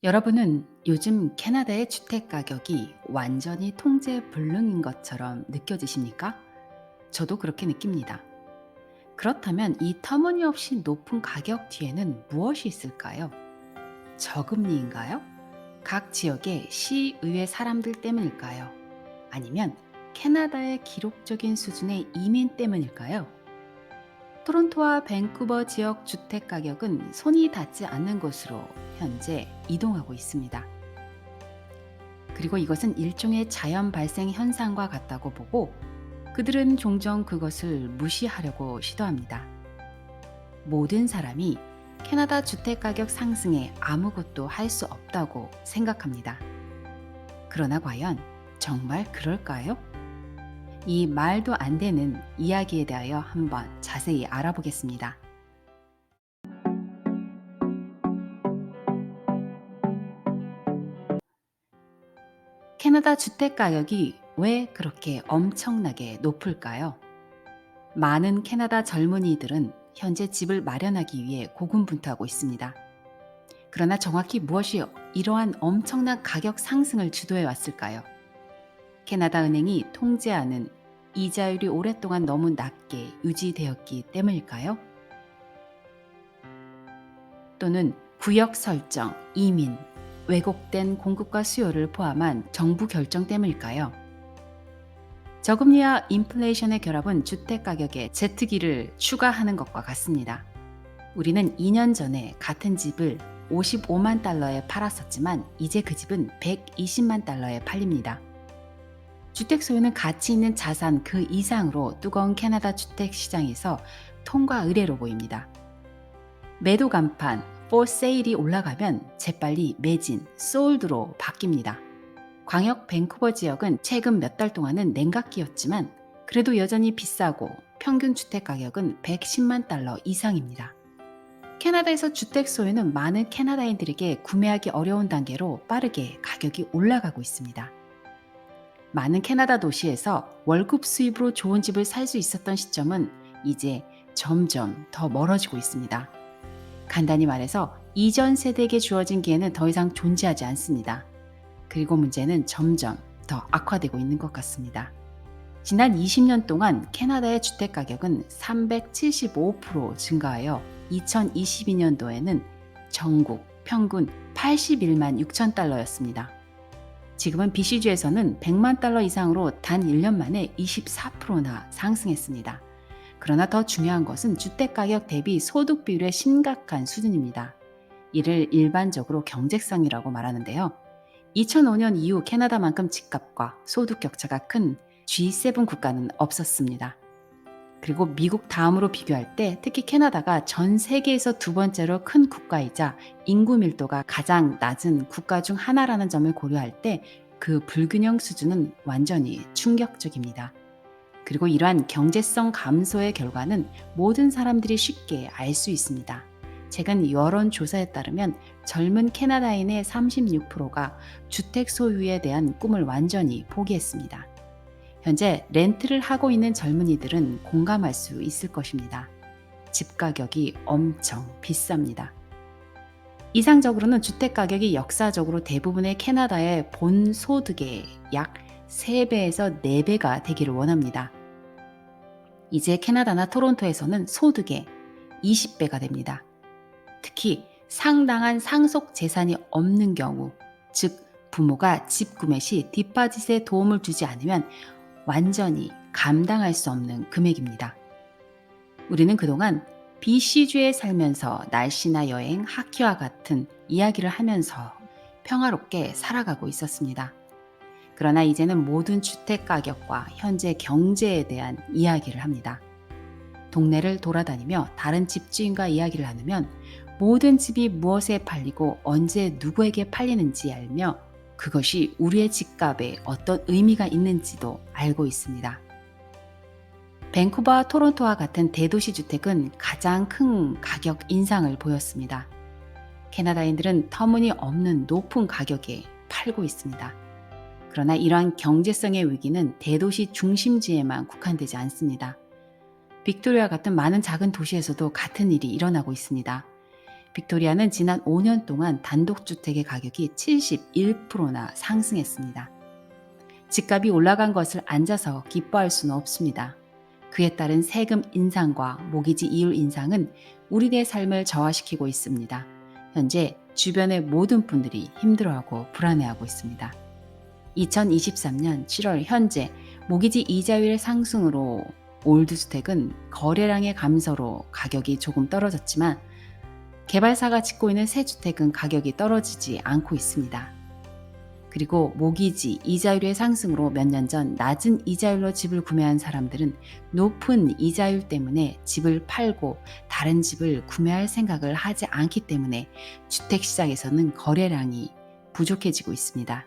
여러분은 요즘 캐나다의 주택 가격이 완전히 통제 불능인 것처럼 느껴지십니까? 저도 그렇게 느낍니다. 그렇다면 이 터무니없이 높은 가격 뒤에는 무엇이 있을까요? 저금리인가요? 각 지역의 시의회 사람들 때문일까요? 아니면 캐나다의 기록적인 수준의 이민 때문일까요? 토론토와 밴쿠버 지역 주택 가격은 손이 닿지 않는 곳으로 현재 이동하고 있습니다. 그리고 이것은 일종의 자연 발생 현상과 같다고 보고 그들은 종종 그것을 무시하려고 시도합니다. 모든 사람이 캐나다 주택가격 상승에 아무것도 할 수 없다고 생각합니다. 그러나 과연 정말 그럴까요? 이 말도 안 되는 이야기에 대하여 한번 자세히 알아보겠습니다. 캐나다 주택가격이 왜 그렇게 엄청나게 높을까요? 많은 캐나다 젊은이들은 현재 집을 마련하기 위해 고군분투하고 있습니다. 그러나 정확히 무엇이 이러한 엄청난 가격 상승을 주도해 왔을까요? 캐나다 은행이 통제하는 이자율이 오랫동안 너무 낮게 유지되었기 때문일까요? 또는 구역 설정, 이민, 왜곡된 공급과 수요를 포함한 정부 결정 때문일까요? 저금리와 인플레이션의 결합은 주택 가격에 제트기를 추가하는 것과 같습니다. 우리는 2년 전에 같은 집을 55만 달러에 팔았었지만 이제 그 집은 120만 달러에 팔립니다. 주택 소유는 가치 있는 자산 그 이상으로 뜨거운 캐나다 주택 시장에서 통과 의례로 보입니다. 매도 간판, for sale이 올라가면 재빨리 매진, sold로 바뀝니다. 광역 밴쿠버 지역은 최근 몇 달 동안은 냉각기였지만 그래도 여전히 비싸고 평균 주택 가격은 110만 달러 이상입니다. 캐나다에서 주택 소유는 많은 캐나다인들에게 구매하기 어려운 단계로 빠르게 가격이 올라가고 있습니다. 많은 캐나다 도시에서 월급 수입으로 좋은 집을 살 수 있었던 시점은 이제 점점 더 멀어지고 있습니다. 간단히 말해서 이전 세대에게 주어진 기회는 더 이상 존재하지 않습니다. 그리고 문제는 점점 더 악화되고 있는 것 같습니다. 지난 20년 동안 캐나다의 주택 가격은 375% 증가하여 2022년도에는 전국 평균 81만 6천 달러였습니다. 지금은 BC주에서는 100만 달러 이상으로 단 1년 만에 24%나 상승했습니다. 그러나 더 중요한 것은 주택 가격 대비 소득 비율의 심각한 수준입니다. 이를 일반적으로 경제성이라고 말하는데요. 2005년 이후 캐나다만큼 집값과 소득 격차가 큰 G7 국가는 없었습니다. 그리고 미국 다음으로 비교할 때 특히 캐나다가 전 세계에서 두 번째로 큰 국가이자 인구 밀도가 가장 낮은 국가 중 하나라는 점을 고려할 때 그 불균형 수준은 완전히 충격적입니다. 그리고 이러한 경제성 감소의 결과는 모든 사람들이 쉽게 알 수 있습니다. 최근 여론조사에 따르면 젊은 캐나다인의 36%가 주택 소유에 대한 꿈을 완전히 포기했습니다. 현재 렌트를 하고 있는 젊은이들은 공감할 수 있을 것입니다. 집 가격이 엄청 비쌉니다. 이상적으로는 주택 가격이 역사적으로 대부분의 캐나다의 본 소득의 약 3배에서 4배가 되기를 원합니다. 이제 캐나다나 토론토에서는 소득의 20배가 됩니다. 특히 상당한 상속 재산이 없는 경우, 즉 부모가 집 구매 시 디파짓에 도움을 주지 않으면 완전히 감당할 수 없는 금액입니다. 우리는 그동안 BC주에 살면서 날씨나 여행, 학교와 같은 이야기를 하면서 평화롭게 살아가고 있었습니다. 그러나 이제는 모든 주택 가격과 현재 경제에 대한 이야기를 합니다. 동네를 돌아다니며 다른 집주인과 이야기를 나누면 모든 집이 무엇에 팔리고 언제 누구에게 팔리는지 알며 그것이 우리의 집값에 어떤 의미가 있는지도 알고 있습니다. 밴쿠버와 토론토와 같은 대도시 주택은 가장 큰 가격 인상을 보였습니다. 캐나다인들은 터무니없는 높은 가격에 팔고 있습니다. 그러나 이러한 경제성의 위기는 대도시 중심지에만 국한되지 않습니다. 빅토리아 같은 많은 작은 도시에서도 같은 일이 일어나고 있습니다. 빅토리아는 지난 5년 동안 단독주택의 가격이 71%나 상승했습니다. 집값이 올라간 것을 앉아서 기뻐할 수는 없습니다. 그에 따른 세금 인상과 모기지 이율 인상은 우리들의 삶을 저하시키고 있습니다. 현재 주변의 모든 분들이 힘들어하고 불안해하고 있습니다. 2023년 7월 현재 모기지 이자율의 상승으로 올드주택은 거래량의 감소로 가격이 조금 떨어졌지만 개발사가 짓고 있는 새 주택은 가격이 떨어지지 않고 있습니다. 그리고 모기지 이자율의 상승으로 몇 년 전 낮은 이자율로 집을 구매한 사람들은 높은 이자율 때문에 집을 팔고 다른 집을 구매할 생각을 하지 않기 때문에 주택시장에서는 거래량이 부족해지고 있습니다.